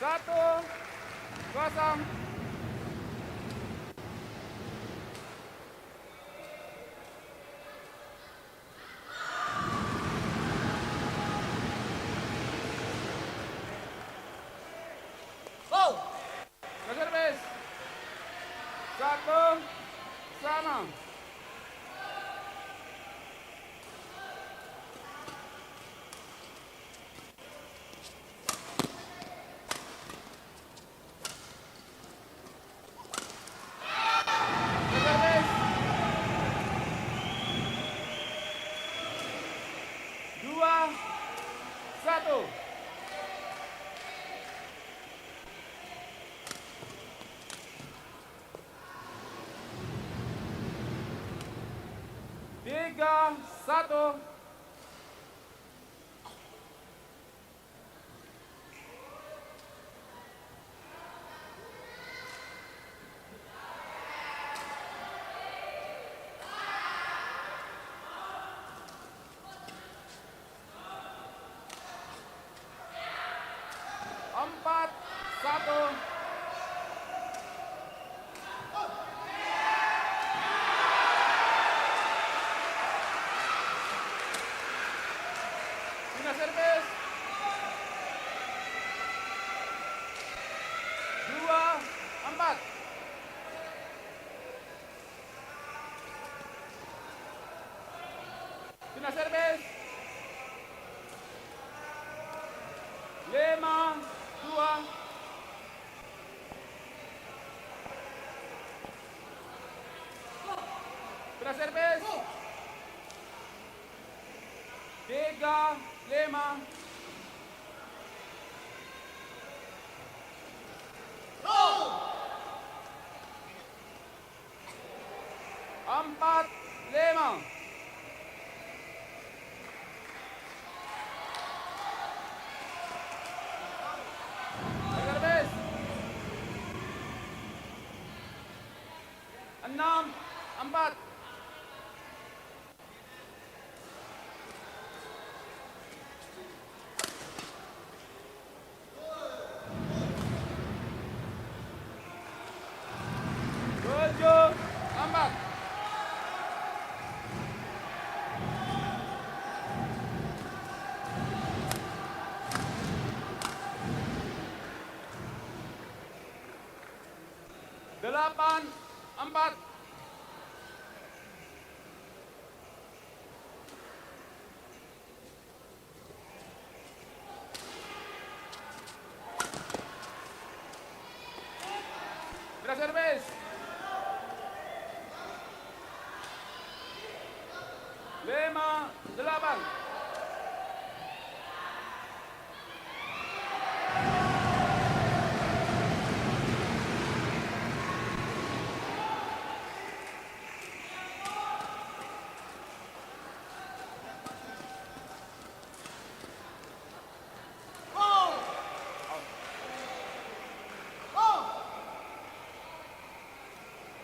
1-0. Servis 1-1. Servis 2-1. Tiga, satu. Empat, satu. Final servis 2-4. Final servis 5-2. Final servis 3-5. Empat, lima. Servis 6-4. Tujuh, 4. Delapan, 4. Final servis 5-8.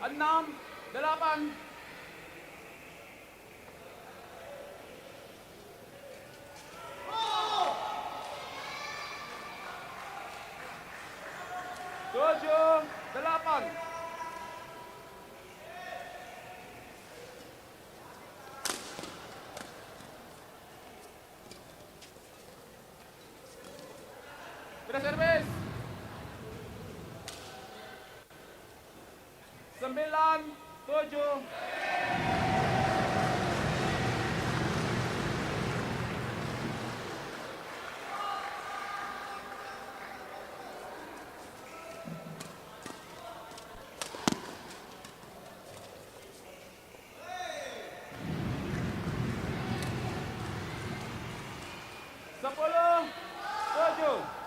Enam, 8. Tujuh, 8. Final servis 9-7. Sepuluh, 7.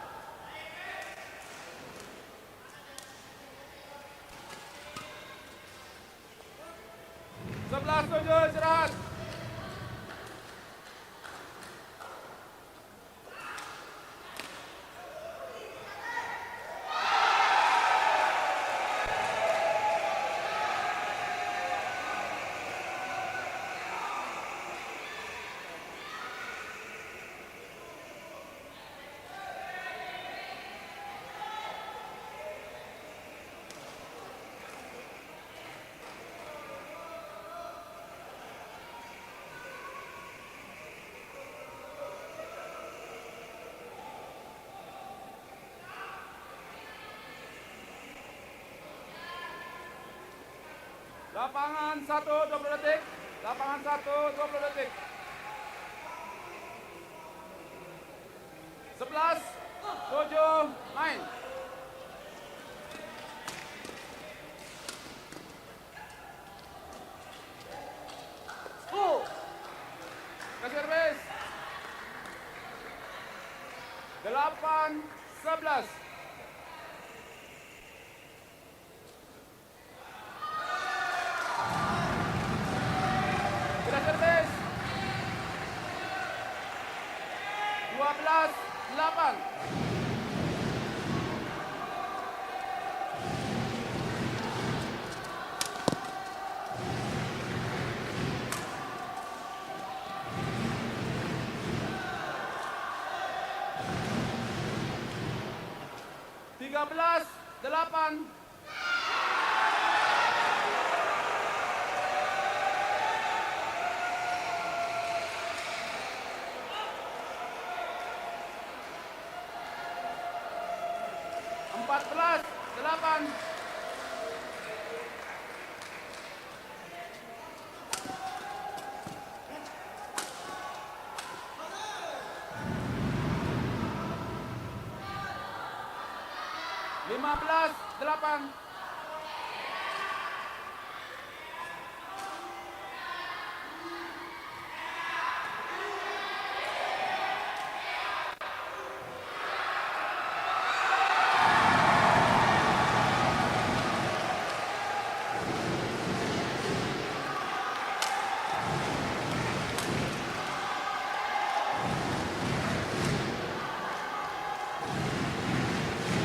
11-7 istirahat. Lapangan 1, 20 detik. Lapangan 1, 20 detik. 11, 7, main. Servis. 8, 11. Sudah servis. 12, 8. Tiga belas, 8. Empat belas, 8. Lima belas, 8.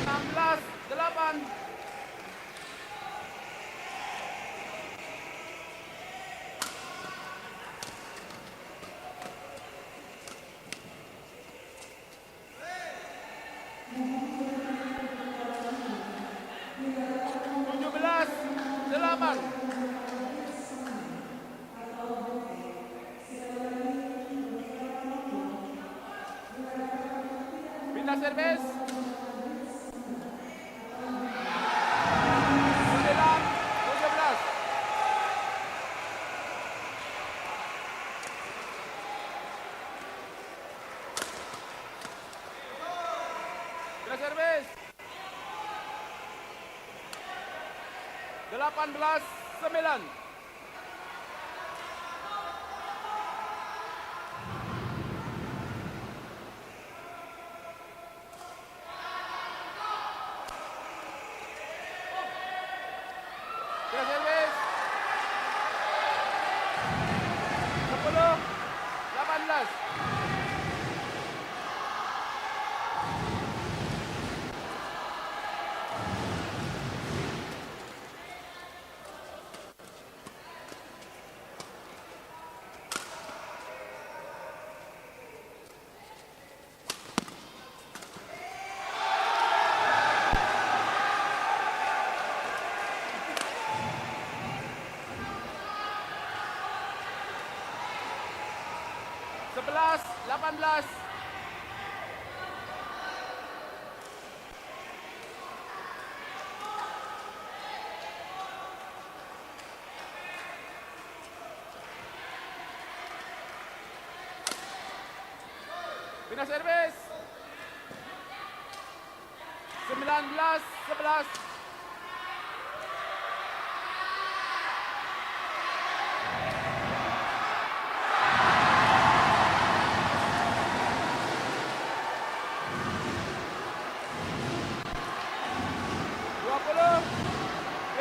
Enam belas, 8. Tujuh belas, 8. Pindah servis. 9, 17. Pindah servis. 18, 9. Pindah servis. 10, 18. Sebelas, 18. Pindah servis. 19, 11.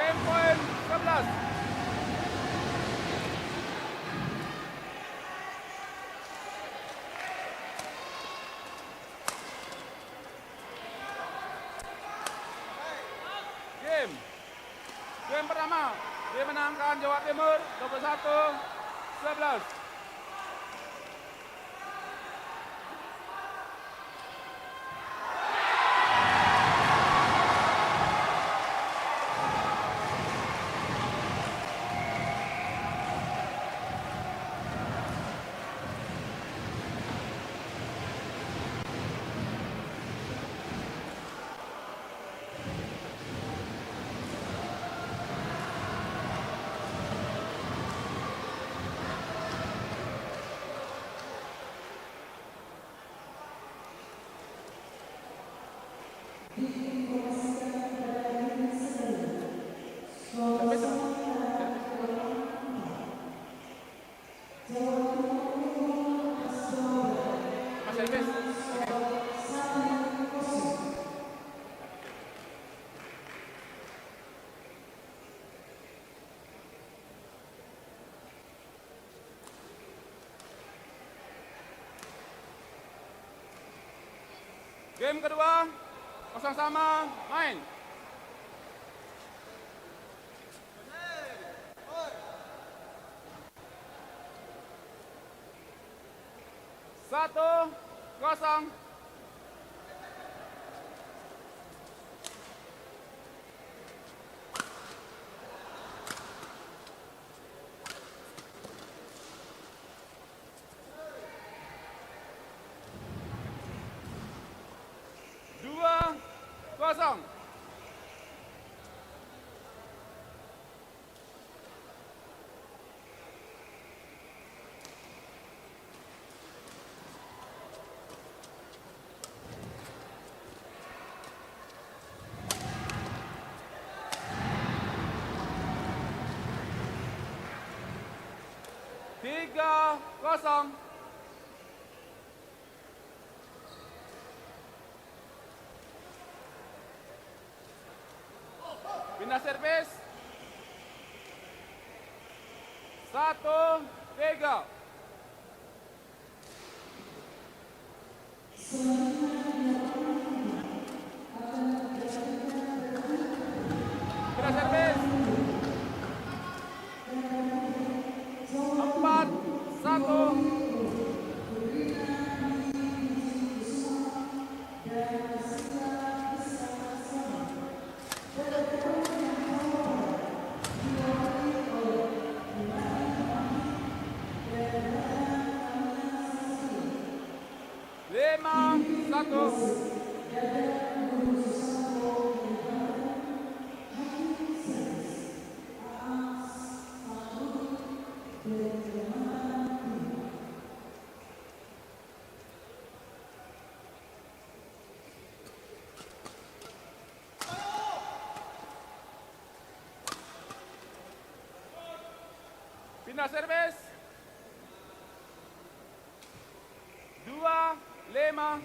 Game point 11. Game pertama dimenangkan Jawa Timur 21-11. Servis, Mas servis. Game kedua, kosong sama, main. Satu, kosong. Dua, kosong. Tiga, kosong. Pindah servis. Satu, tiga. Pindah servis. Empat, satu. Lima, satu. Pindah servis. Dua, lima.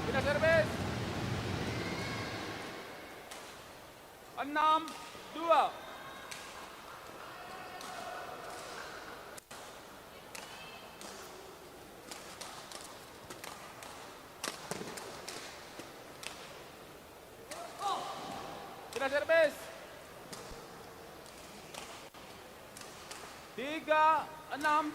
Pindah servis. Enam, dua. Pindah servis. Tiga, enam.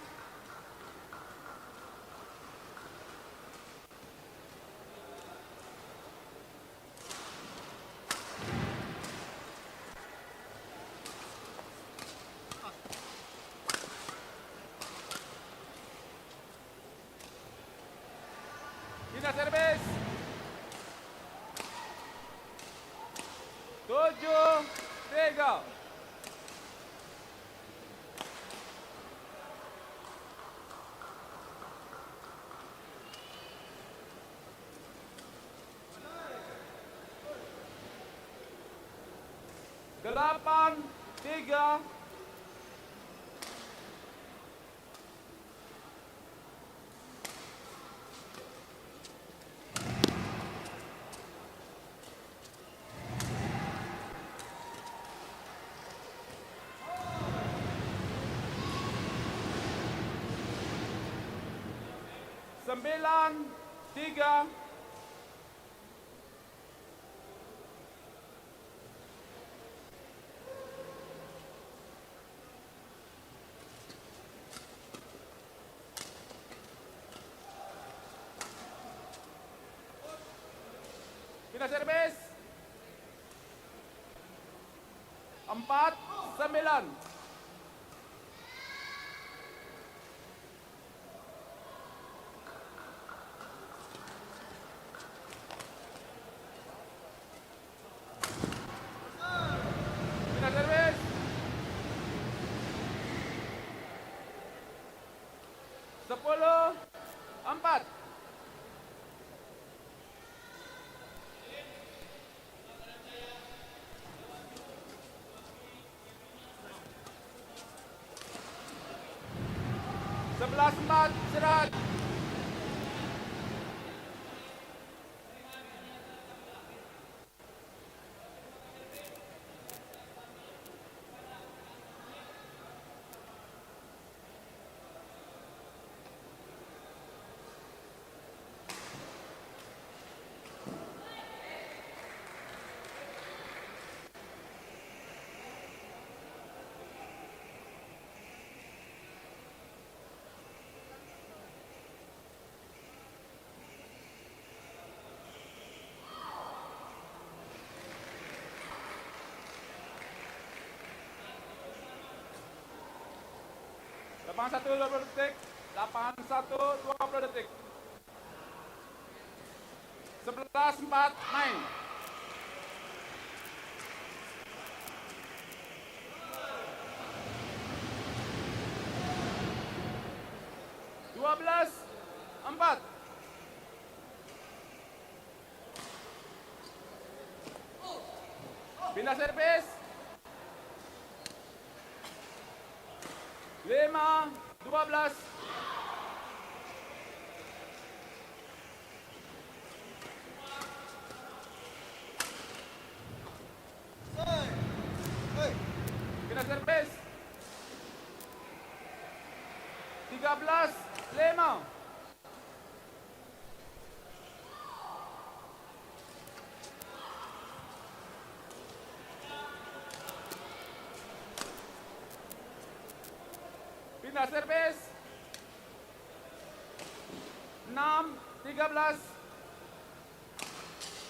Pindah servis. Tujuh, tiga. Delapan, tiga. Sembilan, tiga. Pindah servis. Empat, sembilan. 10, 4. Sebelas 4, istirahat. Lapangan 1, 20 detik. Lapangan 1, 20 detik. 11, 4, main. Dua belas, 4. Pindah servis. 5, 12. Pindah servis. 13, 5. Pindah servis. 6, 13.